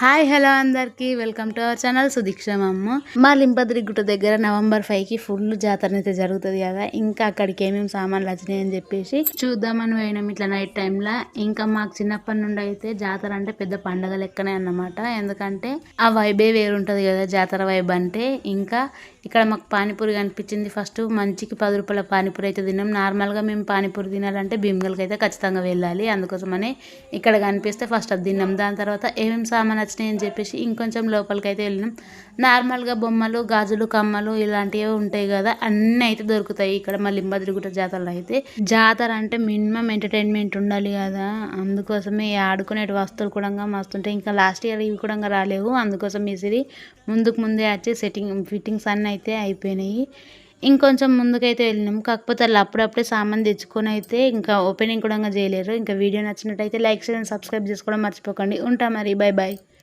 Hi hello అందరికీ welcome to our channel సుదీక్షమమ్మ. మా లింపద్రి గుట్ట దగ్గర నవంబర్ 5కి ఫుల్ జాతర అయితే జరుగుతుంది కదా. ఇంకా అక్కడికి ఏమేమి సామాన్లు వచ్చినాయి అని చెప్పేసి చూద్దామని పోయినాం ఇట్లా నైట్ టైంలో. ఇంకా మాకు చిన్నప్పటి నుండి అయితే జాతర అంటే పెద్ద పండగ లెక్కనే అన్నమాట. ఎందుకంటే ఆ వైబే వేరుంటది కదా జాతర వైబ్ అంటే. ఇంకా ఇక్కడ మాకు పానీపూరి కనిపించింది. ఫస్ట్ మంచికి 10 రూపాయల పానీపూరి అయితే తిన్నాం. నార్మల్గా మేము పానీపూరి తినాలంటే భీమ్గల్కి అయితే ఖచ్చితంగా వెళ్ళాలి. అందుకోసమని ఇక్కడ కనిపిస్తే ఫస్ట్ అది తిన్నాం. దాని తర్వాత ఏమేమి సామాన్ వచ్చినాయి అని చెప్పేసి ఇంకొంచెం లోపలికి అయితే వెళ్ళినాం. నార్మల్గా బొమ్మలు, గాజులు, కమ్మలు ఇలాంటివి ఉంటాయి కదా, అన్నీ అయితే దొరుకుతాయి ఇక్కడ మా లింబద్రిగుట్ట జాతరలో అయితే. జాతర అంటే మినిమం ఎంటర్టైన్మెంట్ ఉండాలి కదా, అందుకోసమే ఆడుకునే వస్తువులు కూడా మస్తుంటాయి. ఇంకా లాస్ట్ ఇయర్ ఇవి కూడా రాలేవు, అందుకోసం ఈసిరి ముందే వచ్చి ఫిట్టింగ్స్ అన్నీ అయితే అయిపోయినాయి. ఇంకొంచెం ముందుకైతే వెళ్ళినాం. కాకపోతే వాళ్ళు అప్పుడప్పుడే సామాన్ తెచ్చుకొని అయితే ఇంకా ఓపెనింగ్ కూడా చేయలేరు. ఇంకా వీడియో నచ్చినట్టయితే లైక్ చేయండి, సబ్స్క్రైబ్ చేసుకోవడం మర్చిపోకండి. ఉంటా మరి, బాయ్ బాయ్.